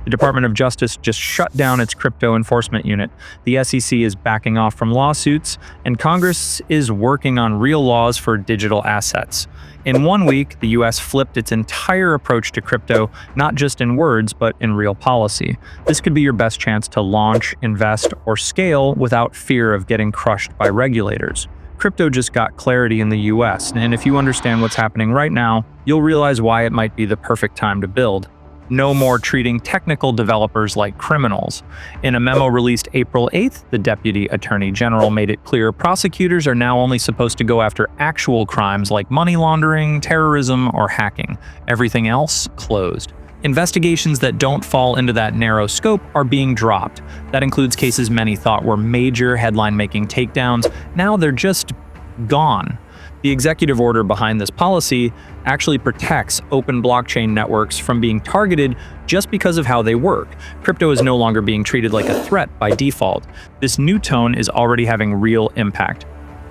The Department of Justice just shut down its crypto enforcement unit. The SEC is backing off from lawsuits, and Congress is working on real laws for digital assets. In 1 week, the US flipped its entire approach to crypto, not just in words, but in real policy. This could be your best chance to launch, invest, or scale without fear of getting crushed by regulators. Crypto just got clarity in the US, and if you understand what's happening right now, you'll realize why it might be the perfect time to build. No more treating technical developers like criminals. In a memo released April 8th, the Deputy Attorney General made it clear prosecutors are now only supposed to go after actual crimes like money laundering, terrorism, or hacking. Everything else, closed. Investigations that don't fall into that narrow scope are being dropped. That includes cases many thought were major headline-making takedowns. Now they're just gone. The executive order behind this policy actually protects open blockchain networks from being targeted just because of how they work. Crypto is no longer being treated like a threat by default. This new tone is already having real impact.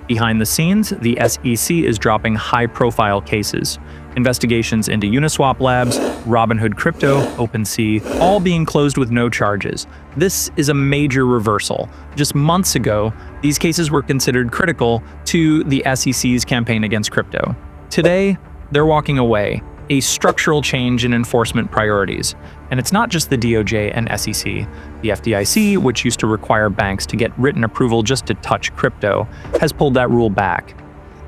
Behind the scenes, the SEC is dropping high-profile cases. Investigations into Uniswap Labs, Robinhood Crypto, OpenSea, all being closed with no charges. This is a major reversal. Just months ago, these cases were considered critical to the SEC's campaign against crypto. Today, they're walking away, a structural change in enforcement priorities. And it's not just the DOJ and SEC. The FDIC, which used to require banks to get written approval just to touch crypto, has pulled that rule back.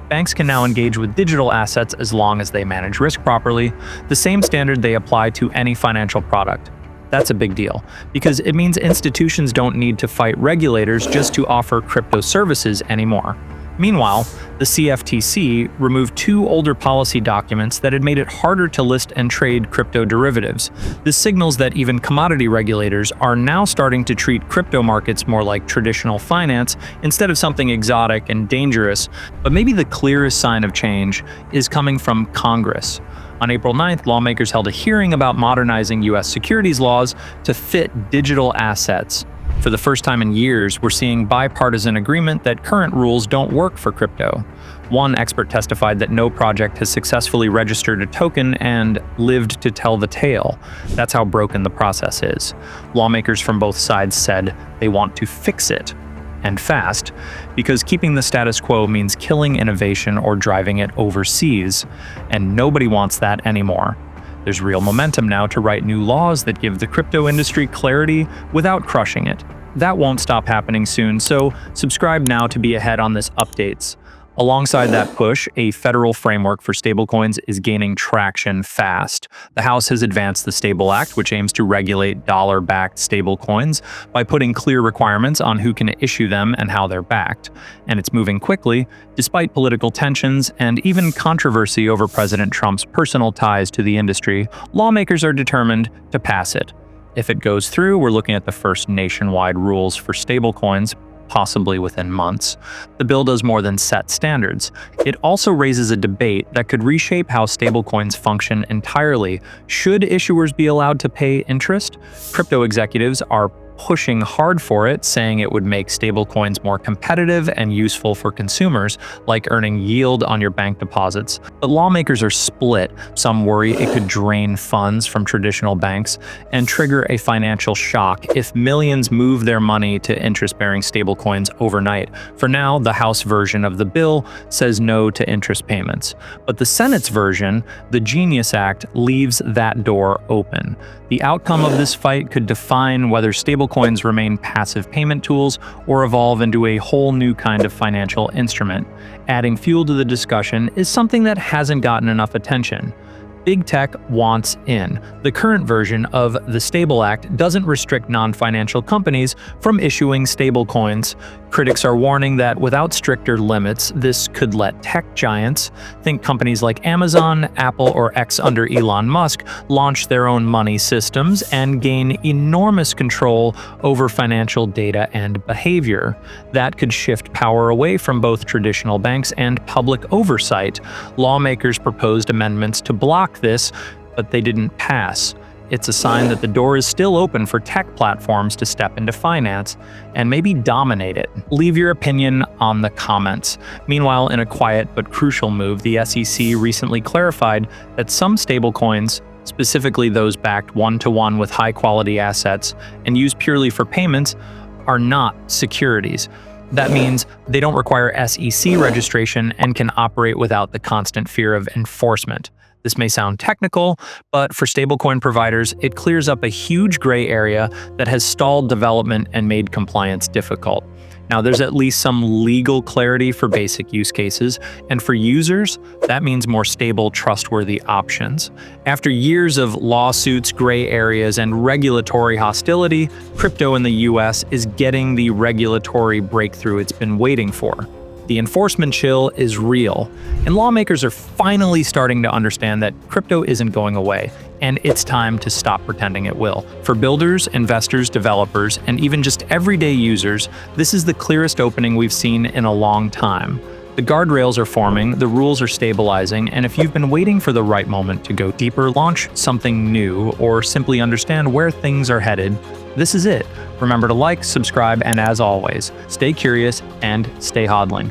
Banks can now engage with digital assets as long as they manage risk properly, the same standard they apply to any financial product. That's a big deal, because it means institutions don't need to fight regulators just to offer crypto services anymore. Meanwhile, the CFTC removed 2 older policy documents that had made it harder to list and trade crypto derivatives. This signals that even commodity regulators are now starting to treat crypto markets more like traditional finance instead of something exotic and dangerous. But maybe the clearest sign of change is coming from Congress. On April 9th, lawmakers held a hearing about modernizing US securities laws to fit digital assets. For the first time in years, we're seeing bipartisan agreement that current rules don't work for crypto. One expert testified that no project has successfully registered a token and lived to tell the tale. That's how broken the process is. Lawmakers from both sides said they want to fix it, and fast, because keeping the status quo means killing innovation or driving it overseas, and nobody wants that anymore. There's real momentum now to write new laws that give the crypto industry clarity without crushing it. That won't stop happening soon, so subscribe now to be ahead on this updates. Alongside that push, a federal framework for stablecoins is gaining traction fast. The House has advanced the Stable Act, which aims to regulate dollar-backed stablecoins by putting clear requirements on who can issue them and how they're backed. And it's moving quickly, despite political tensions and even controversy over President Trump's personal ties to the industry. Lawmakers are determined to pass it. If it goes through, we're looking at the first nationwide rules for stablecoins, possibly within months. The bill does more than set standards. It also raises a debate that could reshape how stablecoins function entirely. Should issuers be allowed to pay interest? Crypto executives are pushing hard for it, saying it would make stablecoins more competitive and useful for consumers, like earning yield on your bank deposits. But lawmakers are split. Some worry it could drain funds from traditional banks and trigger a financial shock if millions move their money to interest-bearing stablecoins overnight. For now, the House version of the bill says no to interest payments. But the Senate's version, the Genius Act, leaves that door open. The outcome of this fight could define whether stablecoins remain passive payment tools or evolve into a whole new kind of financial instrument. Adding fuel to the discussion is something that hasn't gotten enough attention. Big tech wants in. The current version of the Stable Act doesn't restrict non-financial companies from issuing stablecoins. Critics are warning that without stricter limits, this could let tech giants, think companies like Amazon, Apple, or X under Elon Musk, launch their own money systems and gain enormous control over financial data and behavior. That could shift power away from both traditional banks and public oversight. Lawmakers proposed amendments to block this, but they didn't pass. It's a sign that the door is still open for tech platforms to step into finance and maybe dominate it. Leave your opinion on the comments. Meanwhile, in a quiet but crucial move, the SEC recently clarified that some stablecoins specifically those backed one-to-one with high-quality assets and used purely for payments, are not securities. That means they don't require SEC registration and can operate without the constant fear of enforcement. This may sound technical, but for stablecoin providers, it clears up a huge gray area that has stalled development and made compliance difficult. Now, there's at least some legal clarity for basic use cases, and for users, that means more stable, trustworthy options. After years of lawsuits, gray areas, and regulatory hostility, crypto in the US is getting the regulatory breakthrough it's been waiting for. The enforcement chill is real, and lawmakers are finally starting to understand that crypto isn't going away, and it's time to stop pretending it will. For builders, investors, developers, and even just everyday users, this is the clearest opening we've seen in a long time. The guardrails are forming, the rules are stabilizing, and if you've been waiting for the right moment to go deeper, launch something new, or simply understand where things are headed, this is it. Remember to like, subscribe, and as always, stay curious and stay hodling.